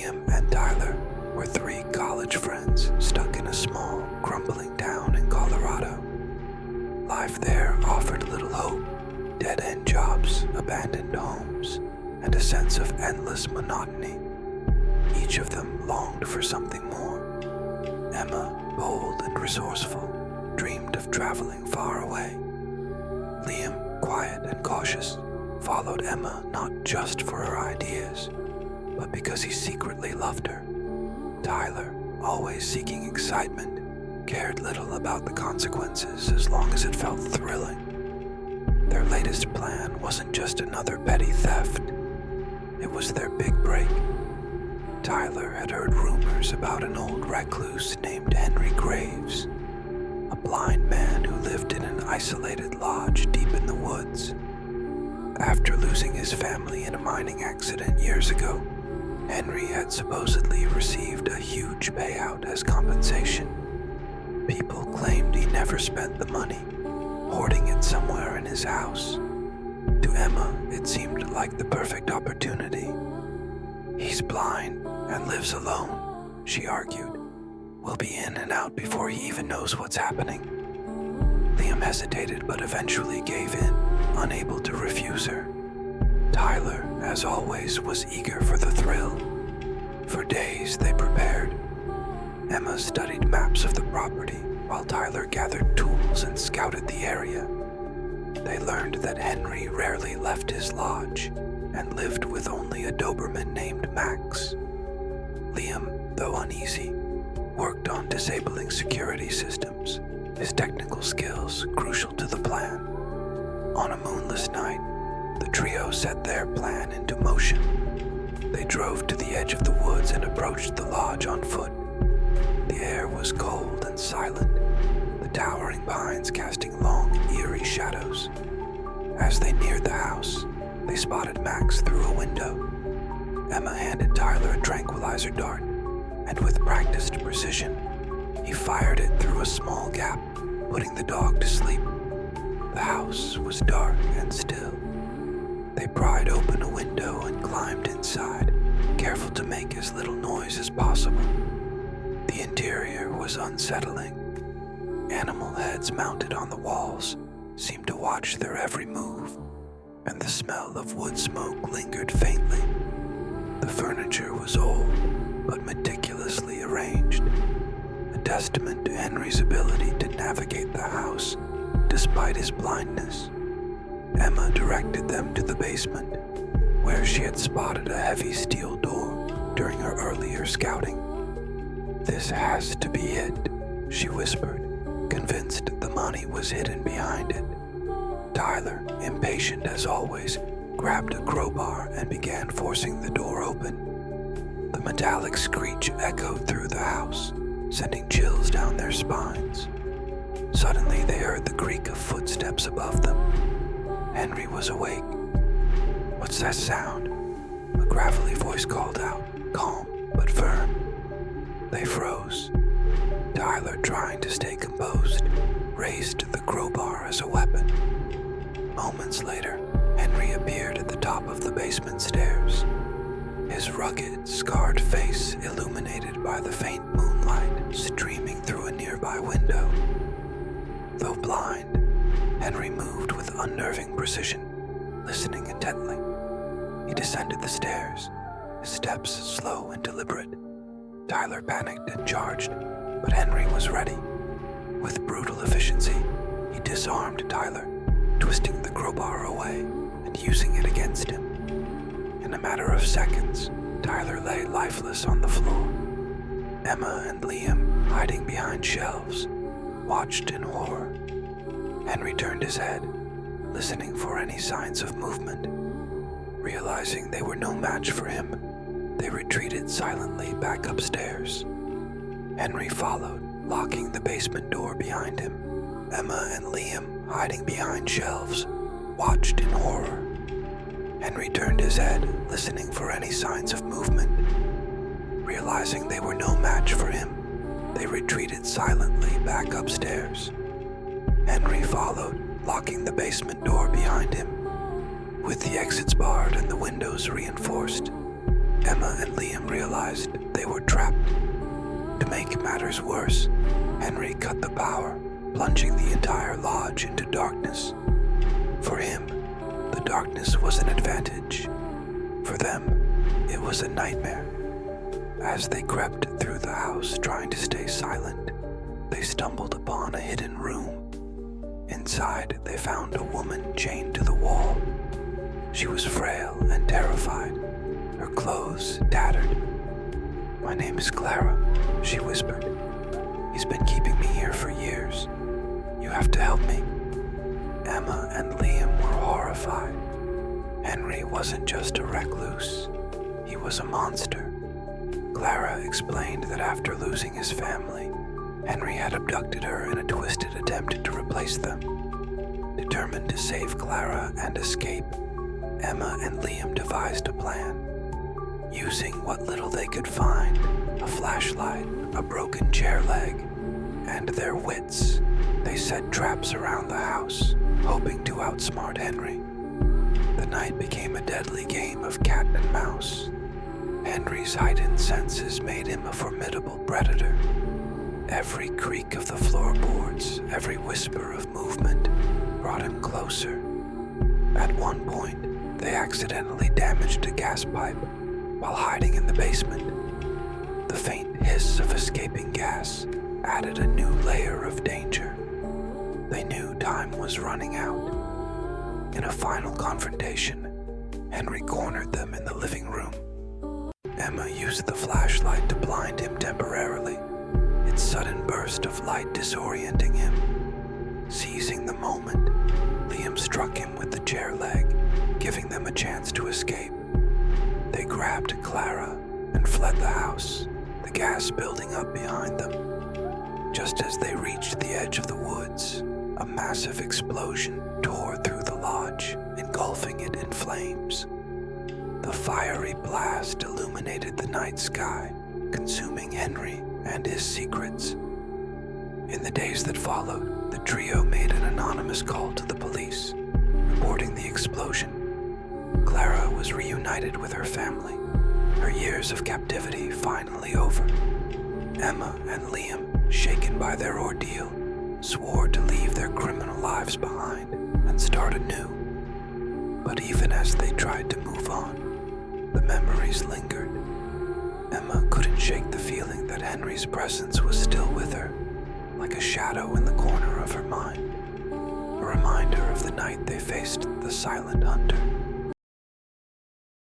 Liam and Tyler were three college friends stuck in a small, crumbling town in Colorado. Life there offered little hope, dead-end jobs, abandoned homes, and a sense of endless monotony. Each of them longed for something more. Emma, bold and resourceful, dreamed of traveling far away. Liam, quiet and cautious, followed Emma not just for her ideas, but because he secretly loved her. Tyler, always seeking excitement, cared little about the consequences as long as it felt thrilling. Their latest plan wasn't just another petty theft. It was their big break. Tyler had heard rumors about an old recluse named Henry Graves, a blind man who lived in an isolated lodge deep in the woods. After losing his family in a mining accident years ago, Henry had supposedly received a huge payout as compensation. People claimed he never spent the money, hoarding it somewhere in his house. To Emma, it seemed like the perfect opportunity. "He's blind and lives alone," she argued. "We'll be in and out before he even knows what's happening." Liam hesitated but eventually gave in, unable to refuse her. Tyler, as always, was eager for the thrill. For days they prepared. Emma studied maps of the property while Tyler gathered tools and scouted the area. They learned that Henry rarely left his lodge and lived with only a Doberman named Max. Liam, though uneasy, worked on disabling security systems, his technical skills crucial to the plan. On a moonless night, the trio set their plan into motion. They drove to the edge of the woods and approached the lodge on foot. The air was cold and silent, the towering pines casting long, eerie shadows. As they neared the house, they spotted Max through a window. Emma handed Tyler a tranquilizer dart, and with practiced precision, he fired it through a small gap, putting the dog to sleep. The house was dark and still. They pried open a window and climbed inside, careful to make as little noise as possible. The interior was unsettling. Animal heads mounted on the walls seemed to watch their every move, and the smell of wood smoke lingered faintly. The furniture was old, but meticulously arranged, a testament to Henry's ability to navigate the house despite his blindness. Emma directed them to the basement, where she had spotted a heavy steel door during her earlier scouting. "This has to be it," she whispered, convinced the money was hidden behind it. Tyler, impatient as always, grabbed a crowbar and began forcing the door open. The metallic screech echoed through the house, sending chills down their spines. Suddenly they heard the creak of footsteps above them. Henry was awake. "What's that sound?" A gravelly voice called out, calm but firm. They froze. Tyler, trying to stay composed, raised the crowbar as a weapon. Moments later, Henry appeared at the top of the basement stairs, his rugged, scarred face illuminated by the faint moonlight streaming through a nearby window. Though blind, Henry moved with unnerving precision, listening intently. He descended the stairs, his steps slow and deliberate. Tyler panicked and charged, but Henry was ready. With brutal efficiency, he disarmed Tyler, twisting the crowbar away and using it against him. In a matter of seconds, Tyler lay lifeless on the floor. Emma and Liam, hiding behind shelves, watched in horror. Henry turned his head, listening for any signs of movement. Realizing they were no match for him, they retreated silently back upstairs. Henry followed, locking the basement door behind him. Emma and Liam, hiding behind shelves, watched in horror. Henry turned his head, listening for any signs of movement. Realizing they were no match for him, they retreated silently back upstairs. Henry followed, locking the basement door behind him. With the exits barred and the windows reinforced, Emma and Liam realized they were trapped. To make matters worse, Henry cut the power, plunging the entire lodge into darkness. For him, the darkness was an advantage. For them, it was a nightmare. As they crept through the house trying to stay silent, they stumbled upon a hidden room. Inside, they found a woman chained to the wall. She was frail and terrified, her clothes tattered. "My name is Clara," she whispered. "He's been keeping me here for years. You have to help me." Emma and Liam were horrified. Henry wasn't just a recluse, he was a monster. Clara explained that after losing his family, Henry had abducted her in a twisted attempt to replace them. Determined to save Clara and escape, Emma and Liam devised a plan. Using what little they could find, a flashlight, a broken chair leg, and their wits, they set traps around the house, hoping to outsmart Henry. The night became a deadly game of cat and mouse. Henry's heightened senses made him a formidable predator. Every creak of the floorboards, every whisper of movement brought him closer. At one point, they accidentally damaged a gas pipe while hiding in the basement. The faint hiss of escaping gas added a new layer of danger. They knew time was running out. In a final confrontation, Henry cornered them in the living room. Emma used the flashlight to blind him temporarily, its sudden burst of light disorienting him. Seizing the moment, Liam struck him with the chair leg, giving them a chance to escape. They grabbed Clara and fled the house, the gas building up behind them. Just as they reached the edge of the woods, a massive explosion tore through the lodge, engulfing it in flames. The fiery blast illuminated the night sky, consuming Henry and his secrets. In the days that followed, the trio made an anonymous call to the police, reporting the explosion. Clara was reunited with her family, her years of captivity finally over. Emma and Liam, shaken by their ordeal, swore to leave their criminal lives behind and start anew. But even as they tried to move on, the memories lingered. Emma couldn't shake the feeling that Henry's presence was still with her, like a shadow in the corner of her mind, a reminder of the night they faced the silent hunter.